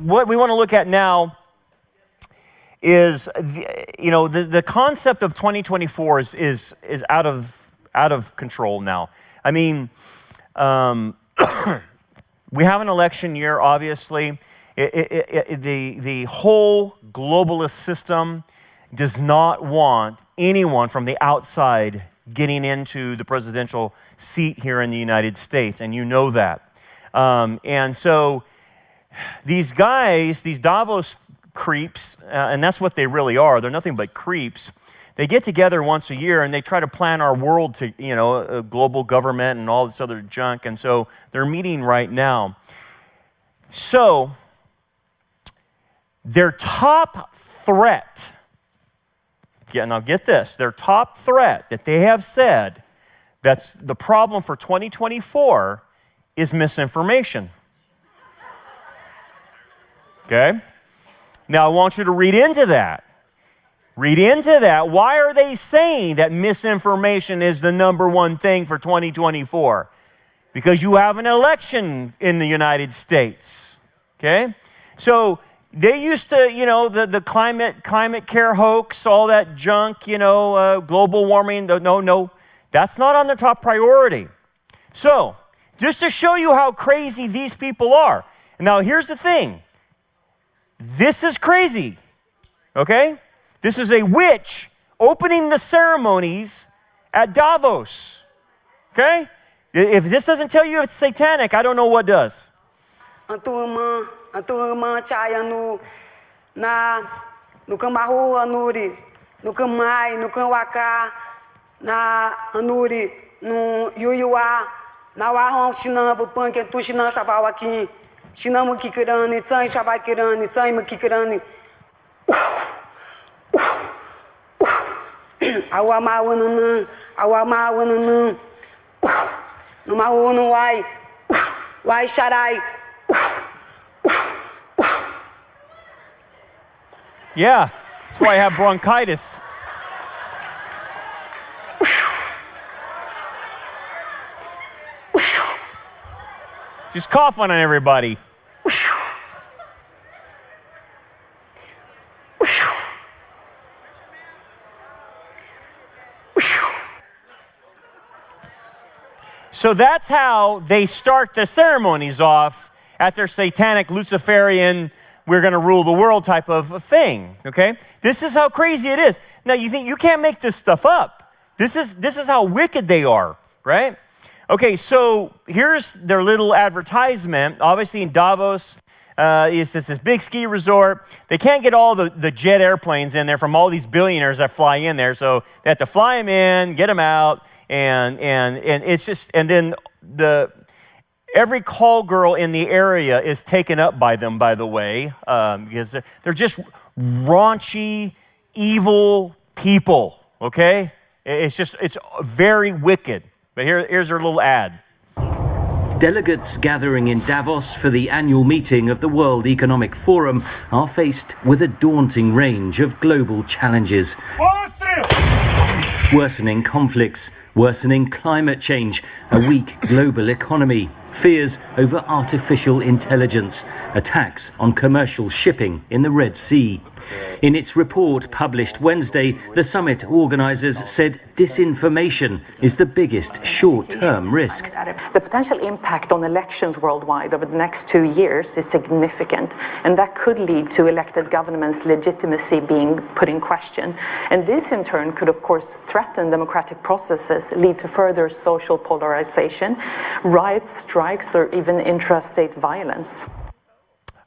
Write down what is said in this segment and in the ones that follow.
what we want to look at now is, the concept of 2024 is out of control now. I mean, we have an election year, obviously. The whole globalist system does not want anyone from the outside getting into the presidential seat here in the United States, and you know that. And so these guys, these Davos creeps, and that's what they really are, they're nothing but creeps, they get together once a year and they try to plan our world to, a global government and all this other junk, and so they're meeting right now. So, their top threat, now get this, their top threat that they have said that's the problem for 2024 is misinformation. Okay? Now I want you to read into that. Read into that. Why are they saying that misinformation is the number one thing for 2024? Because you have an election in the United States. Okay? So they used to, the climate care hoax, all that junk, global warming. No, that's not on the top priority. So, just to show you how crazy these people are. Now, here's the thing. This is crazy, okay? This is a witch opening the ceremonies at Davos, okay? If this doesn't tell you it's satanic, I don't know what does. Anturma chaya no kamahu anuri no kamai no kanwaka na anuri no yuyuwa na wahon shinavu panke tu shinan shavawaki shinamu kikirani tsai shavakirani tsai makikirani awama wanana no maunu wai sharai. Yeah, that's why I have bronchitis. Just coughing on everybody. So that's how they start the ceremonies off at their satanic Luciferian, we're going to rule the world type of thing, okay? This is how crazy it is. Now, you think you can't make this stuff up. This is how wicked they are, right? Okay, so here's their little advertisement. Obviously, in Davos, it's this big ski resort. They can't get all the jet airplanes in there from all these billionaires that fly in there, so they have to fly them in, get them out, and it's just, and then every call girl in the area is taken up by them, by the way, because they're just raunchy, evil people, okay? It's very wicked. But here's her little ad. Delegates gathering in Davos for the annual meeting of the World Economic Forum are faced with a daunting range of global challenges. Worsening conflicts, worsening climate change, a weak global economy, fears over artificial intelligence, attacks on commercial shipping in the Red Sea. In its report published Wednesday, the summit organisers said disinformation is the biggest short-term risk. The potential impact on elections worldwide over the next 2 years is significant, and that could lead to elected governments' legitimacy being put in question. And this, in turn, could, of course, threaten democratic processes, lead to further social polarization, riots, strikes, or even intrastate violence.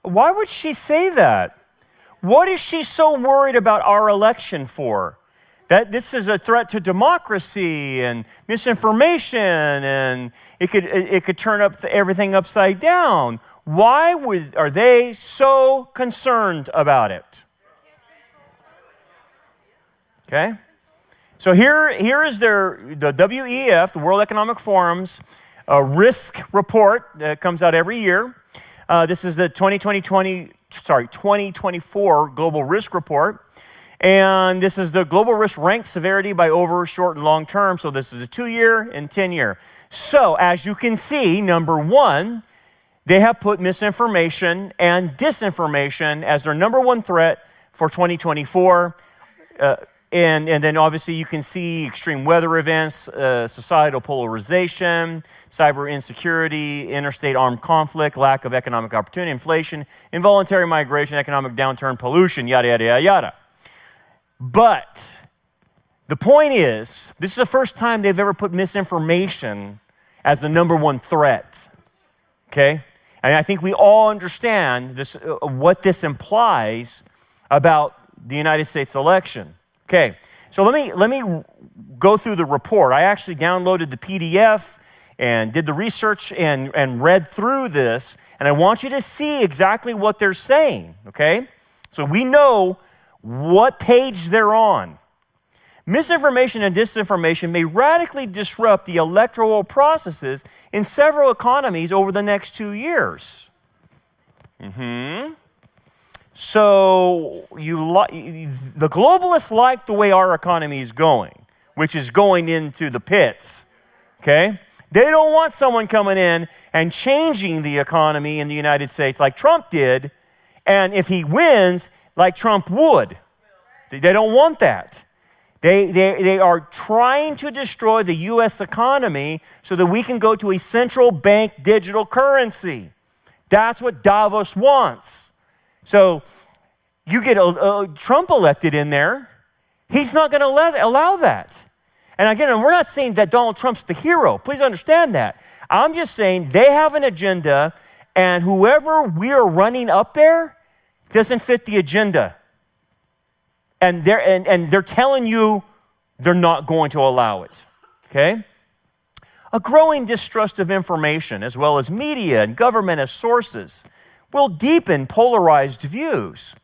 Why would she say that? What is she so worried about our election for? That this is a threat to democracy and misinformation, and it could turn up everything upside down. Why are they so concerned about it? Okay, so here is the WEF, the World Economic Forum's risk report that comes out every year. This is the 2024 Global Risk Report. And this is the global risk ranked severity by over, short, and long term. So this is a 2-year and 10-year. So as you can see, number one, they have put misinformation and disinformation as their number one threat for 2024. And then obviously you can see extreme weather events, societal polarization, cyber insecurity, interstate armed conflict, lack of economic opportunity, inflation, involuntary migration, economic downturn, pollution, yada, yada, yada, yada. But the point is, this is the first time they've ever put misinformation as the number one threat, okay? And I think we all understand this, what this implies about the United States election. Okay, so let me go through the report. I actually downloaded the PDF and did the research and read through this, and I want you to see exactly what they're saying, okay? So we know what page they're on. Misinformation and disinformation may radically disrupt the electoral processes in several economies over the next 2 years. So the globalists like the way our economy is going, which is going into the pits, okay? They don't want someone coming in and changing the economy in the United States like Trump did, and if he wins, like Trump would. They don't want that. They are trying to destroy the U.S. economy so that we can go to a central bank digital currency. That's what Davos wants. So you get Trump elected in there, he's not going to allow that. And again, we're not saying that Donald Trump's the hero. Please understand that. I'm just saying they have an agenda, and whoever we are running up there doesn't fit the agenda. And they're telling you they're not going to allow it, okay? A growing distrust of information, as well as media and government as sources, will deepen polarized views.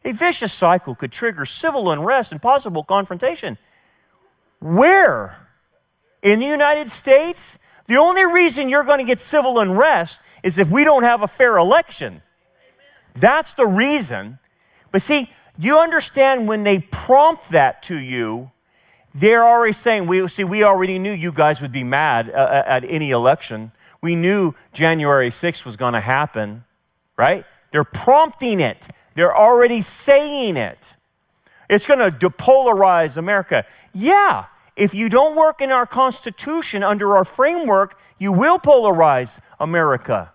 A vicious cycle could trigger civil unrest and possible confrontation. Where? In the United States? The only reason you're going to get civil unrest is if we don't have a fair election. That's the reason. But see, you understand when they prompt that to you, they're already saying, we already knew you guys would be mad at any election. We knew January 6th was going to happen, right? They're prompting it. They're already saying it. It's going to depolarize America. Yeah, if you don't work in our Constitution under our framework, you will polarize America.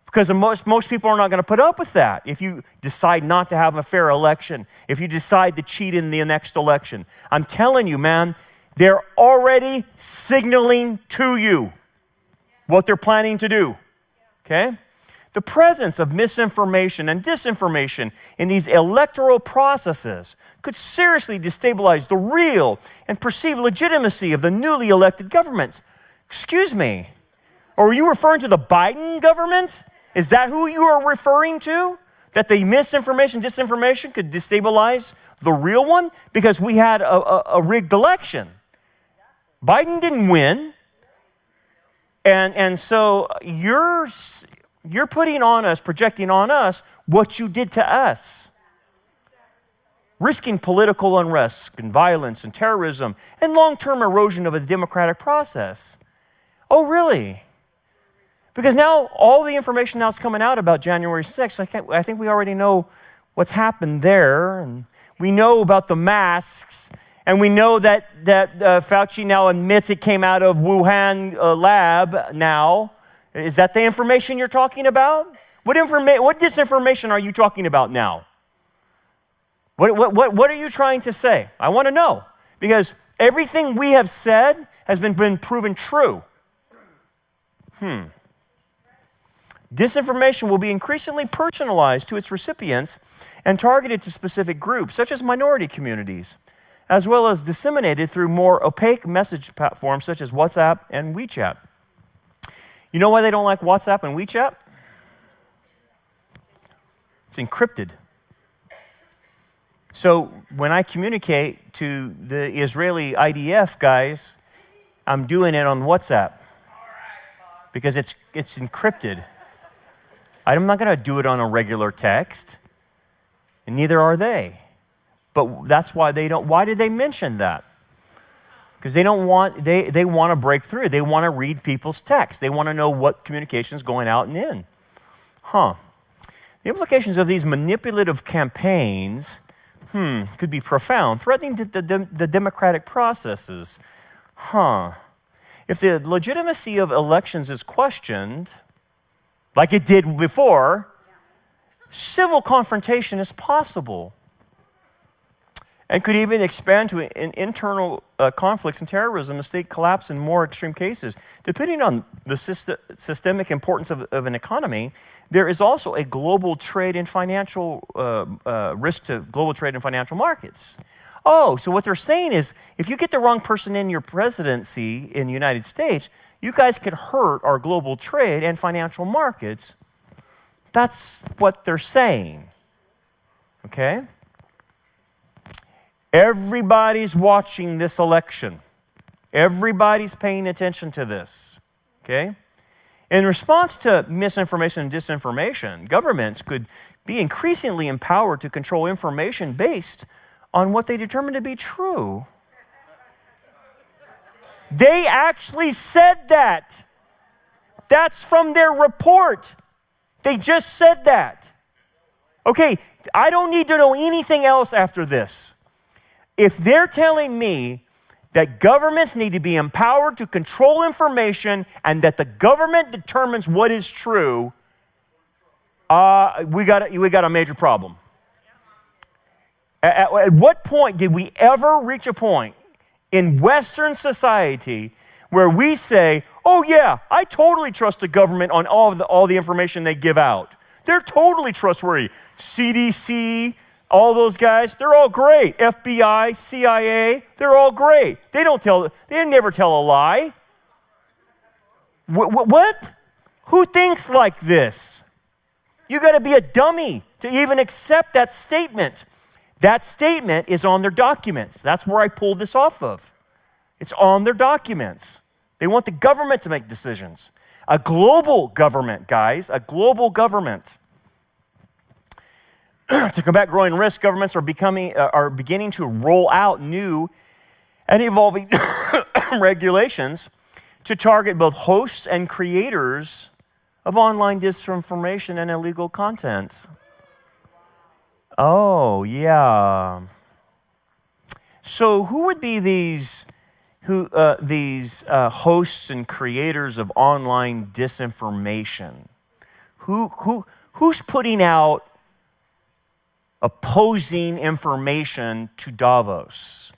Because most people are not going to put up with that if you decide not to have a fair election, if you decide to cheat in the next election. I'm telling you, man, they're already signaling to you what they're planning to do, okay? The presence of misinformation and disinformation in these electoral processes could seriously destabilize the real and perceived legitimacy of the newly elected governments. Excuse me, are you referring to the Biden government? Is that who you are referring to? That the misinformation, disinformation could destabilize the real one? Because we had a rigged election. Biden didn't win. And so you're putting on us, projecting on us what you did to us. Risking political unrest and violence and terrorism and long-term erosion of a democratic process. Oh, really? Because now all the information now is coming out about January 6th. I think we already know what's happened there. And we know about the masks. And we know that Fauci now admits it came out of Wuhan lab now. Is that the information you're talking about? What disinformation are you talking about now? What are you trying to say? I want to know. Because everything we have said has been proven true. Disinformation will be increasingly personalized to its recipients and targeted to specific groups, such as minority communities, as well as disseminated through more opaque message platforms such as WhatsApp and WeChat. You know why they don't like WhatsApp and WeChat? It's encrypted. So when I communicate to the Israeli IDF guys, I'm doing it on WhatsApp because it's encrypted. I'm not going to do it on a regular text, and neither are they. But that's why they don't. Why did they mention that? Because they don't want. They want to break through. They want to read people's text. They want to know what communication is going out and in. The implications of these manipulative campaigns, could be profound, threatening the democratic processes. If the legitimacy of elections is questioned, like it did before, civil confrontation is possible and could even expand to internal conflicts and terrorism and state collapse in more extreme cases. Depending on the systemic importance of an economy, there is also a global trade and financial risk to global trade and financial markets. Oh, so what they're saying is, if you get the wrong person in your presidency in the United States, you guys could hurt our global trade and financial markets. That's what they're saying, okay? Everybody's watching this election. Everybody's paying attention to this, okay? In response to misinformation and disinformation, governments could be increasingly empowered to control information based on what they determine to be true. They actually said that. That's from their report. They just said that. Okay, I don't need to know anything else after this. If they're telling me that governments need to be empowered to control information and that the government determines what is true, we got a major problem. At what point did we ever reach a point in Western society where we say, oh yeah, I totally trust the government on all the information they give out. They're totally trustworthy. CDC, all those guys, they're all great. FBI, CIA, they're all great. They never tell a lie. What? Who thinks like this? You got to be a dummy to even accept that statement. That statement is on their documents. That's where I pulled this off of. It's on their documents. They want the government to make decisions. A global government, guys, a global government. To combat growing risk, governments are beginning to roll out new and evolving regulations to target both hosts and creators of online disinformation and illegal content. Oh, yeah. So who would be these hosts and creators of online disinformation? Who's putting out opposing information to Davos,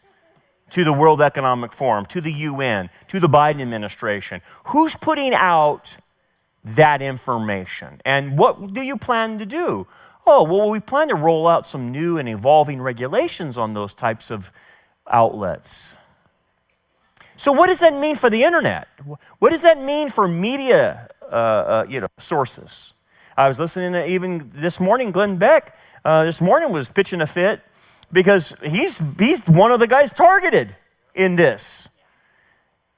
to the World Economic Forum, to the UN, to the Biden administration? Who's putting out that information? And what do you plan to do? Oh, well, we plan to roll out some new and evolving regulations on those types of outlets. So what does that mean for the internet? What does that mean for media sources? I was listening to even this morning, Glenn Beck this morning was pitching a fit because he's one of the guys targeted in this.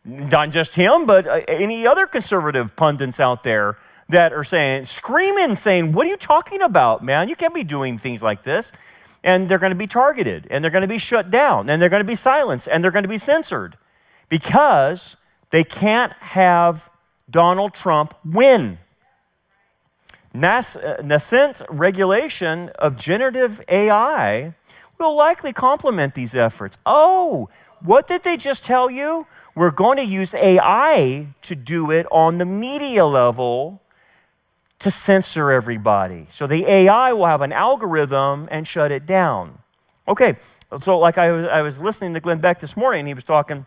Not just him, but any other conservative pundits out there that are screaming, saying, what are you talking about, man? You can't be doing things like this. And they're going to be targeted, and they're going to be shut down, and they're going to be silenced, and they're going to be censored because they can't have Donald Trump win. Nascent regulation of generative AI will likely complement these efforts. Oh, what did they just tell you? We're going to use AI to do it on the media level to censor everybody. So the AI will have an algorithm and shut it down. Okay, so like I was listening to Glenn Beck this morning, and he was talking,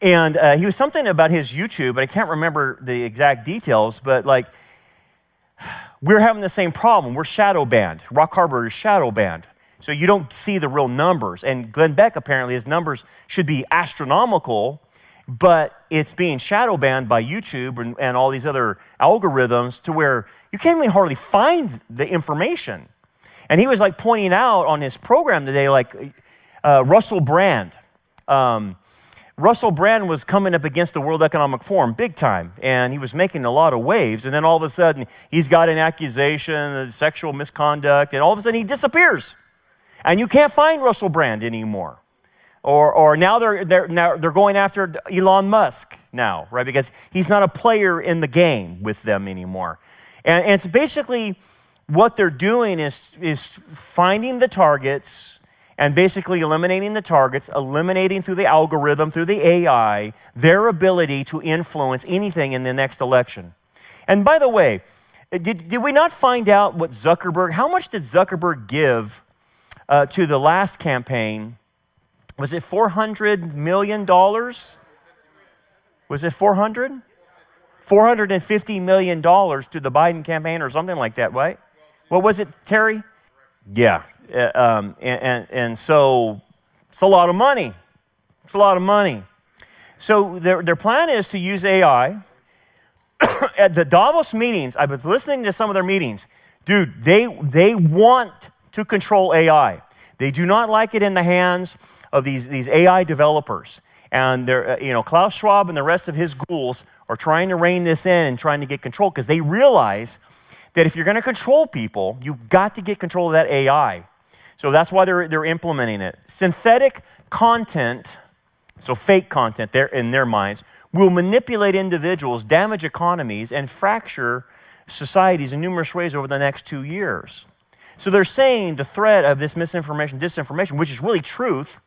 and he was something about his YouTube, but I can't remember the exact details, but like, we're having the same problem. We're shadow banned. Rock Harbor is shadow banned. So you don't see the real numbers. And Glenn Beck, apparently, his numbers should be astronomical, but it's being shadow banned by YouTube and all these other algorithms to where you can't even hardly find the information. And he was like pointing out on his program today, like Russell Brand. Russell Brand was coming up against the World Economic Forum big time, and he was making a lot of waves, and then all of a sudden, he's got an accusation of sexual misconduct, and all of a sudden, he disappears. And you can't find Russell Brand anymore. Or now they're going after Elon Musk now, right? Because he's not a player in the game with them anymore. And it's basically what they're doing is finding the targets and basically eliminating the targets, eliminating through the algorithm, through the AI, their ability to influence anything in the next election. And by the way, did we not find out what how much did Zuckerberg give to the last campaign? Was it $400 million? Was it 400? $450 million to the Biden campaign or something like that, right? What was it, Terry? Yeah. And so it's a lot of money. It's a lot of money. So their plan is to use AI. At the Davos meetings, I was listening to some of their meetings. Dude, they want to control AI. They do not like it in the hands of these AI developers. And they're, Klaus Schwab and the rest of his ghouls are trying to rein this in and trying to get control because they realize that if you're going to control people, you've got to get control of that AI. So that's why they're implementing it. Synthetic content, so fake content in their minds, will manipulate individuals, damage economies, and fracture societies in numerous ways over the next 2 years. So they're saying the threat of this misinformation, disinformation, which is really truth,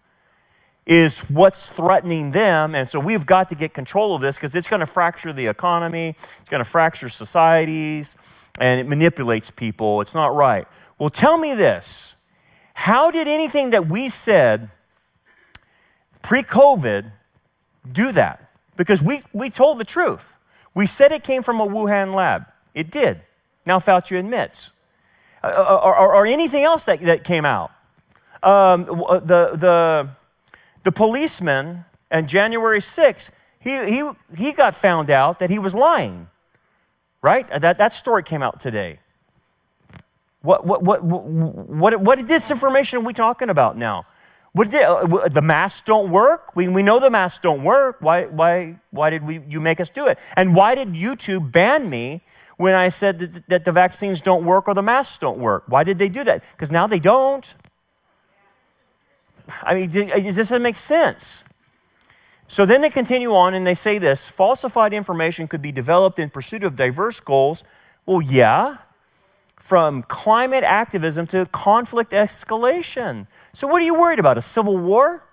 is what's threatening them. And so we've got to get control of this because it's going to fracture the economy, it's going to fracture societies, and it manipulates people. It's not right. Well, tell me this. How did anything that we said pre-COVID do that? Because we told the truth. We said it came from a Wuhan lab. It did. Now Fauci admits. Or anything else that came out. The policeman on January 6th, he got found out that he was lying. Right? That story came out today. What disinformation are we talking about now? The masks don't work? We know the masks don't work. Why did you make us do it? And why did YouTube ban me when I said that the vaccines don't work or the masks don't work? Why did they do that? Because now they don't. I mean, does this make sense? So then they continue on and they say this: falsified information could be developed in pursuit of diverse goals. Well, yeah. From climate activism to conflict escalation. So what are you worried about, a civil war?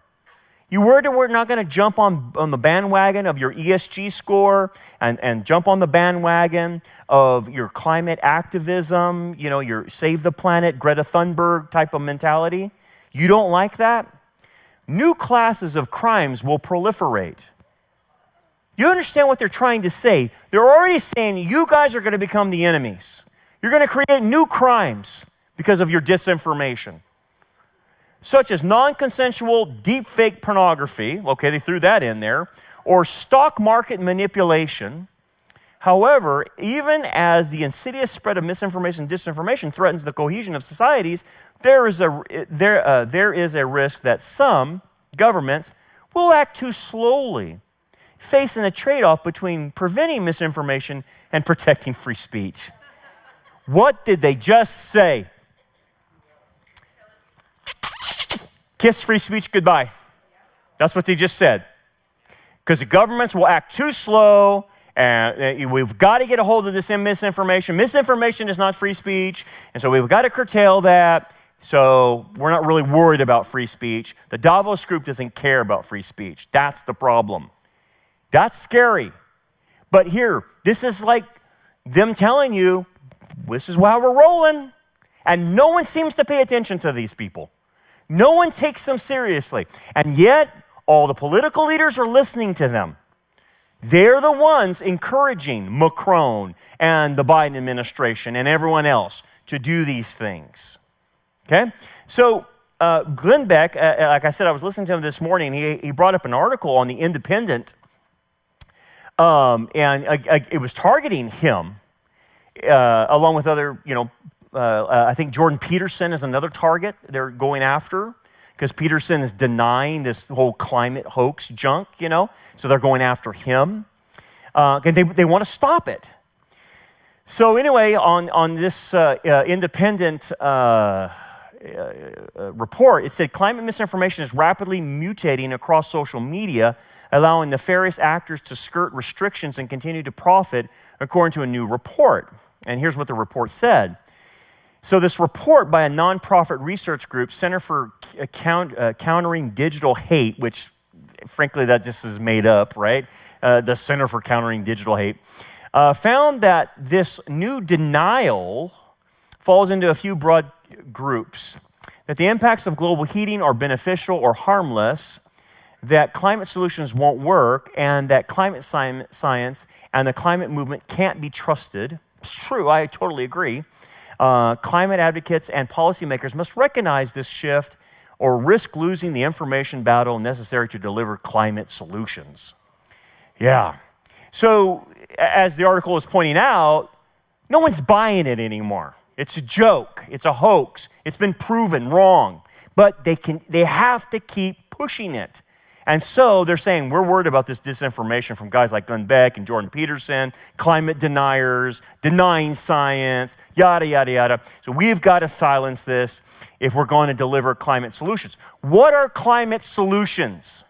You worried that we're not going to jump on the bandwagon of your ESG score and jump on the bandwagon of your climate activism, your Save the Planet, Greta Thunberg type of mentality? You don't like that? New classes of crimes will proliferate. You understand what they're trying to say? They're already saying you guys are going to become the enemies. You're going to create new crimes because of your disinformation, such as non-consensual deep-fake pornography. Okay, they threw that in there. Or stock market manipulation. However, even as the insidious spread of misinformation and disinformation threatens the cohesion of societies, there is a risk that some governments will act too slowly, facing a trade-off between preventing misinformation and protecting free speech. What did they just say? Kiss free speech goodbye. That's what they just said. Because the governments will act too slow, and we've got to get a hold of this misinformation. Misinformation is not free speech, and so we've got to curtail that. So we're not really worried about free speech. The Davos group doesn't care about free speech. That's the problem. That's scary. But here, this is like them telling you, this is how we're rolling. And no one seems to pay attention to these people. No one takes them seriously. And yet, all the political leaders are listening to them. They're the ones encouraging Macron and the Biden administration and everyone else to do these things. Okay? So, Glenn Beck, like I said, I was listening to him this morning. He brought up an article on The Independent, and it was targeting him. Along with other, I think Jordan Peterson is another target they're going after because Peterson is denying this whole climate hoax junk, so they're going after him. And they want to stop it. So anyway, on this independent report, it said climate misinformation is rapidly mutating across social media, allowing nefarious actors to skirt restrictions and continue to profit, according to a new report. And here's what the report said. So this report by a nonprofit research group, Center for Countering Digital Hate, which frankly that just is made up, right? The Center for Countering Digital Hate, found that this new denial falls into a few broad groups. That the impacts of global heating are beneficial or harmless, that climate solutions won't work, and that climate science and the climate movement can't be trusted. It's true, I totally agree. Climate advocates and policymakers must recognize this shift or risk losing the information battle necessary to deliver climate solutions. Yeah. So, as the article is pointing out, no one's buying it anymore. It's a joke. It's a hoax. It's been proven wrong. But they have to keep pushing it. And so they're saying, we're worried about this disinformation from guys like Glenn Beck and Jordan Peterson, climate deniers, denying science, yada, yada, yada. So we've got to silence this if we're going to deliver climate solutions. What are climate solutions?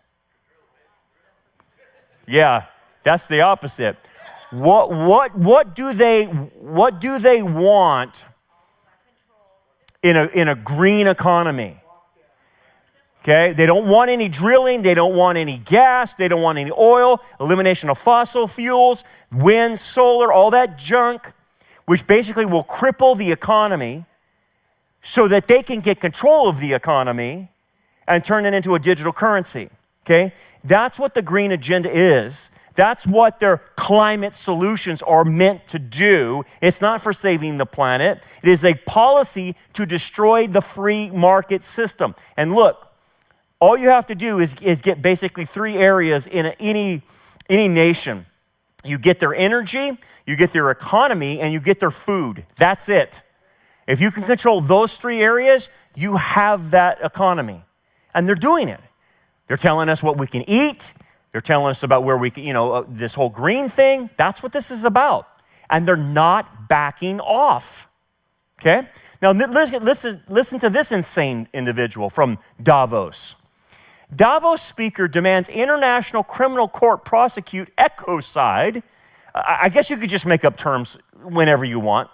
Yeah, that's the opposite. What do they want in a green economy? Okay, they don't want any drilling, they don't want any gas, they don't want any oil, elimination of fossil fuels, wind, solar, all that junk, which basically will cripple the economy so that they can get control of the economy and turn it into a digital currency. Okay, that's what the green agenda is. That's what their climate solutions are meant to do. It's not for saving the planet. It is a policy to destroy the free market system. And look, all you have to do is get basically three areas in any nation. You get their energy, you get their economy, and you get their food. That's it. If you can control those three areas, you have that economy. And they're doing it. They're telling us what we can eat. They're telling us about where we can, this whole green thing. That's what this is about. And they're not backing off. Okay? Now, listen to this insane individual from Davos. Davos speaker demands International Criminal Court prosecute ecocide. I guess you could just make up terms whenever you want.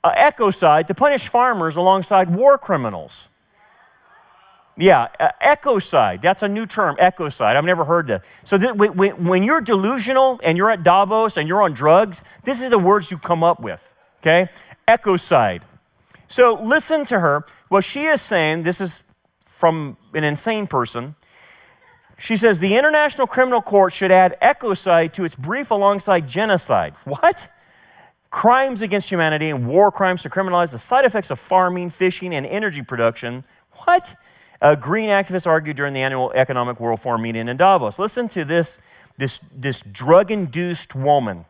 Ecocide to punish farmers alongside war criminals. Yeah, ecocide. That's a new term, ecocide. I've never heard that. So when you're delusional and you're at Davos and you're on drugs, this is the words you come up with, okay? Ecocide. So listen to her. What she is saying, this is from an insane person. She says, the International Criminal Court should add ecocide to its brief alongside genocide. What? Crimes against humanity and war crimes to criminalize the side effects of farming, fishing, and energy production. What? Green activists argued during the annual Economic World Forum meeting in Davos. Listen to this drug-induced woman.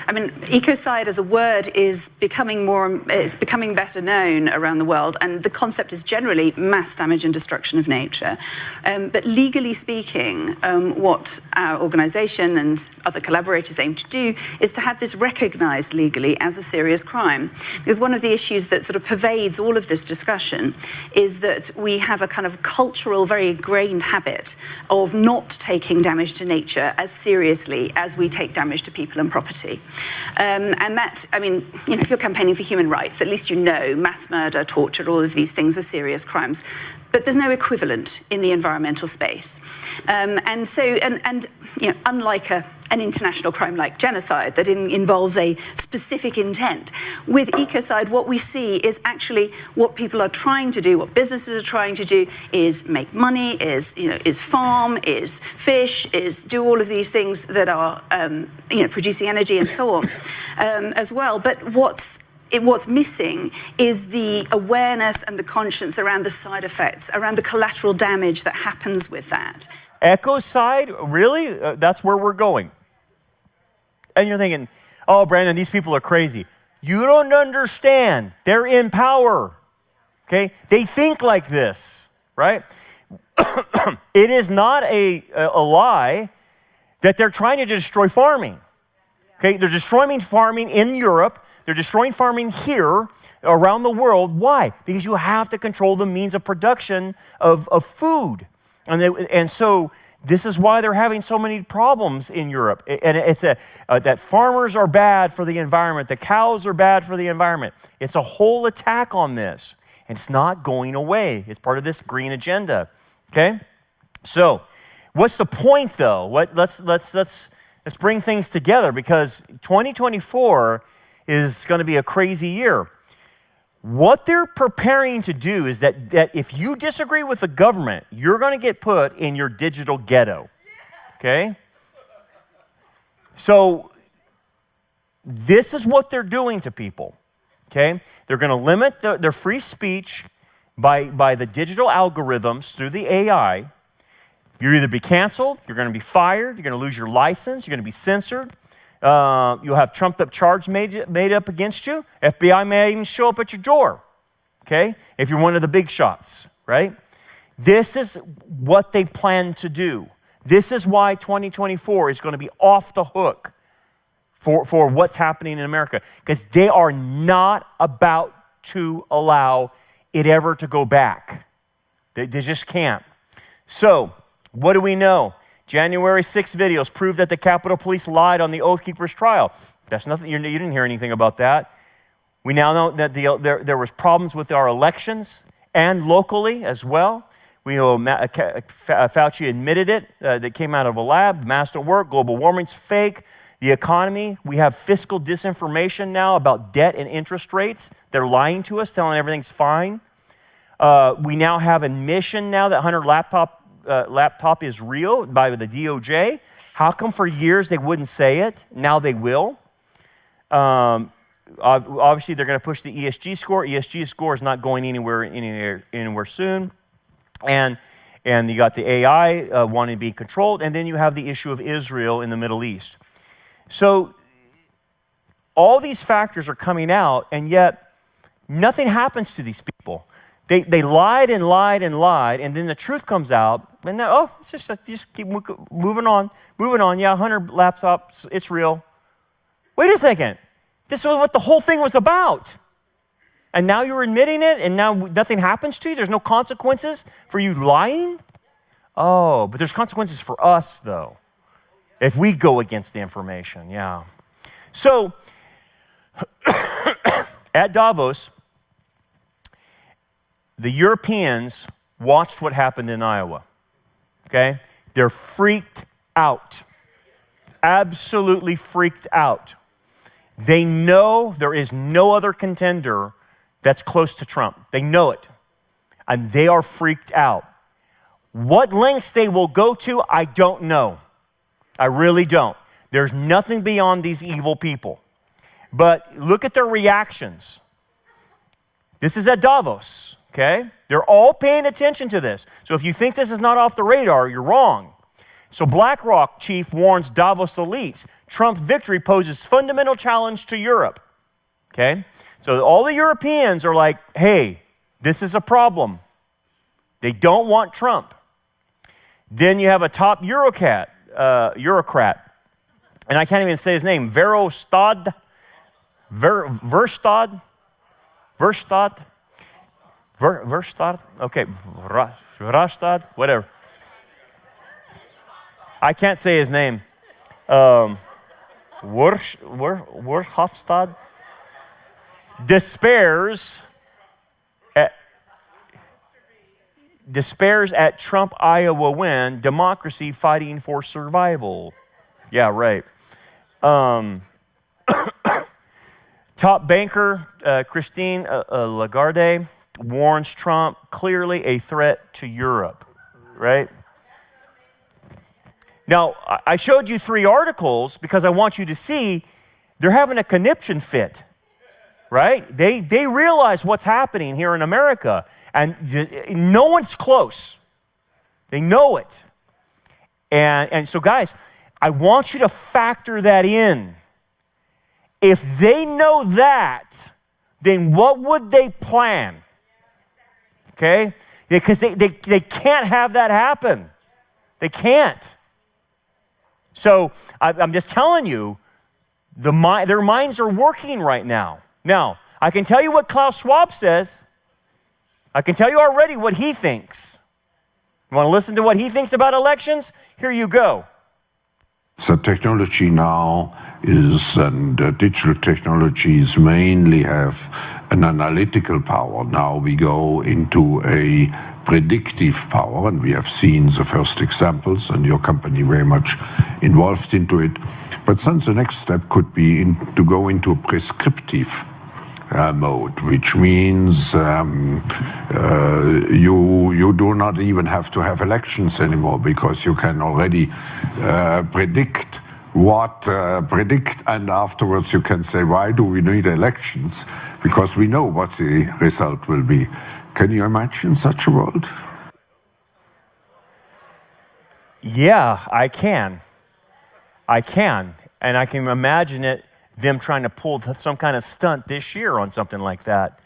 I mean, ecocide as a word is becoming better known around the world, and the concept is generally mass damage and destruction of nature. But legally speaking, what our organisation and other collaborators aim to do is to have this recognised legally as a serious crime. Because one of the issues that sort of pervades all of this discussion is that we have a kind of cultural, very ingrained habit of not taking damage to nature as seriously as we take damage to people and property. And that, I mean, if you're campaigning for human rights, at least you know mass murder, torture, all of these things are serious crimes. But there's no equivalent in the environmental space. Unlike an international crime like genocide that involves a specific intent, with ecocide, what we see is actually what people are trying to do, what businesses are trying to do, is make money, is farm, is fish, is do all of these things that are producing energy and so on as well. But what's missing is the awareness and the conscience around the side effects, around the collateral damage that happens with that. Ecocide? Really? That's where we're going. And you're thinking, oh, Brandon, these people are crazy. You don't understand. They're in power. Okay? They think like this, right? It is not a lie that they're trying to destroy farming. Okay? They're destroying farming in Europe. They're destroying farming here around the world. Why? Because you have to control the means of production of food. And so This is why they're having so many problems in Europe. And it's that farmers are bad for the environment. The cows are bad for the environment. It's a whole attack on this. And it's not going away. It's part of this green agenda. Okay? So, what's the point though? Let's bring things together, because 2024 is going to be a crazy year. What they're preparing to do is that if you disagree with the government, you're going to get put in your digital ghetto. Okay? So, this is what they're doing to people. Okay? They're going to limit their free speech by the digital algorithms through the AI. You'll either be canceled, you're going to be fired, you're going to lose your license, you're going to be censored. You'll have trumped-up charges made up against you. FBI may even show up at your door, okay, if you're one of the big shots, right? This is what they plan to do. This is why 2024 is going to be off the hook for what's happening in America, because they are not about to allow it ever to go back. They just can't. So, what do we know? January 6 videos prove that the Capitol Police lied on the Oath Keepers trial. That's nothing. You didn't hear anything about that. We now know that there was problems with our elections and locally as well. We know Fauci admitted it. That came out of a lab. Masks don't work. Global warming's fake. The economy. We have fiscal disinformation now about debt and interest rates. They're lying to us, telling everything's fine. We now have admission now that Hunter laptop is real by the DOJ. How come for years they wouldn't say it? Now they will. Obviously, they're going to push the ESG score. ESG score is not going anywhere soon. And you got the AI wanting to be controlled. And then you have the issue of Israel in the Middle East. So all these factors are coming out, and yet nothing happens to these people. They lied and lied and lied, and then the truth comes out, and now, it's just keep moving on. Yeah, Hunter laptops, it's real. Wait a second. This was what the whole thing was about. And now you're admitting it, and now nothing happens to you? There's no consequences for you lying? Oh, but there's consequences for us, though, if we go against the information, yeah. So, at Davos, the Europeans watched what happened in Iowa, okay? They're freaked out, absolutely freaked out. They know there is no other contender that's close to Trump. They know it, and they are freaked out. What lengths they will go to, I don't know. I really don't. There's nothing beyond these evil people. But look at their reactions. This is at Davos. Okay? They're all paying attention to this. So if you think this is not off the radar, you're wrong. So BlackRock chief warns Davos elites, Trump's victory poses fundamental challenge to Europe. Okay? So all the Europeans are like, hey, this is a problem. They don't want Trump. Then you have a top bureaucrat, and I can't even say his name, Verhofstadt. Okay, Verhofstadt, whatever. I can't say his name. Verhofstadt despairs at Trump Iowa win, democracy fighting for survival. Yeah, right. Top banker Christine Lagarde warns Trump, clearly a threat to Europe, right? Now, I showed you 3 articles because I want you to see they're having a conniption fit, right? They realize what's happening here in America, and no one's close. They know it. And so, guys, I want you to factor that in. If they know that, then what would they plan? Okay? Because they can't have that happen. They can't. So I'm just telling you, their minds are working right now. Now, I can tell you what Klaus Schwab says. I can tell you already what he thinks. You want to listen to what he thinks about elections? Here you go. So technology now is, and digital technologies mainly have an analytical power. Now we go into a predictive power, and we have seen the first examples, and your company very much involved into it. But then the next step could be to go into a prescriptive mode, which means you do not even have to have elections anymore, because you can already predict, and afterwards you can say, why do we need elections? Because we know what the result will be. Can you imagine such a world? Yeah, I can. And I can imagine them trying to pull some kind of stunt this year on something like that.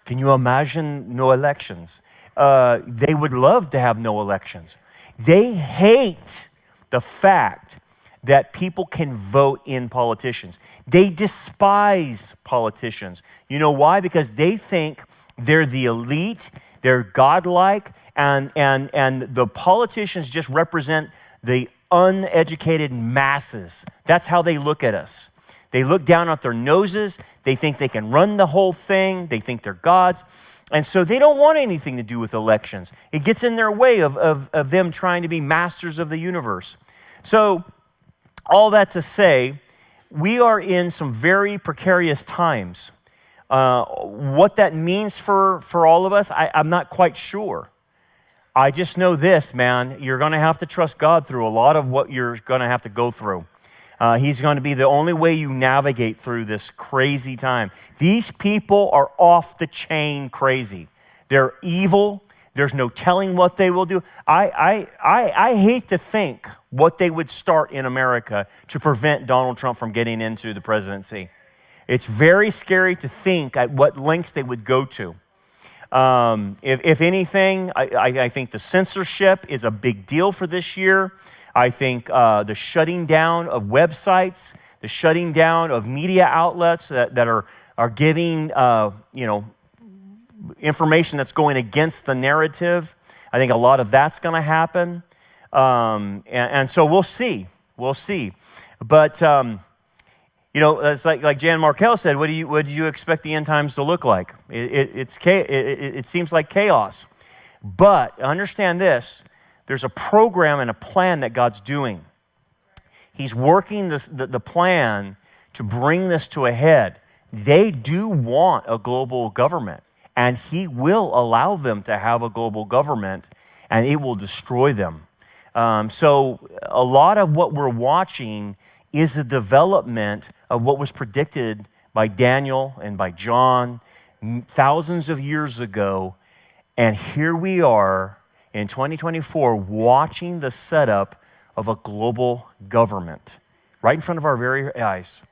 Can you imagine no elections? They would love to have no elections. They hate the fact that people can vote in politicians. They despise politicians. You know why? Because they think they're the elite, they're godlike, and the politicians just represent the uneducated masses. That's how they look at us. They look down at their noses. They think they can run the whole thing. They think they're gods. And so they don't want anything to do with elections. It gets in their way of them trying to be masters of the universe. So all that to say, we are in some very precarious times. What that means for all of us, I'm not quite sure. I just know this, man, you're going to have to trust God through a lot of what you're going to have to go through. He's going to be the only way you navigate through this crazy time. These people are off the chain crazy. They're evil. There's no telling what they will do. I hate to think what they would start in America to prevent Donald Trump from getting into the presidency. It's very scary to think at what lengths they would go to. If anything, I think the censorship is a big deal for this year. I think the shutting down of websites, the shutting down of media outlets that are giving information that's going against the narrative. I think a lot of that's going to happen, and so we'll see. But it's like Jan Markell said. What do you expect the end times to look like? It seems like chaos. But understand this. There's a program and a plan that God's doing. He's working the plan to bring this to a head. They do want a global government, and He will allow them to have a global government, and it will destroy them. So a lot of what we're watching is a development of what was predicted by Daniel and by John thousands of years ago, and here we are in 2024, watching the setup of a global government right in front of our very eyes.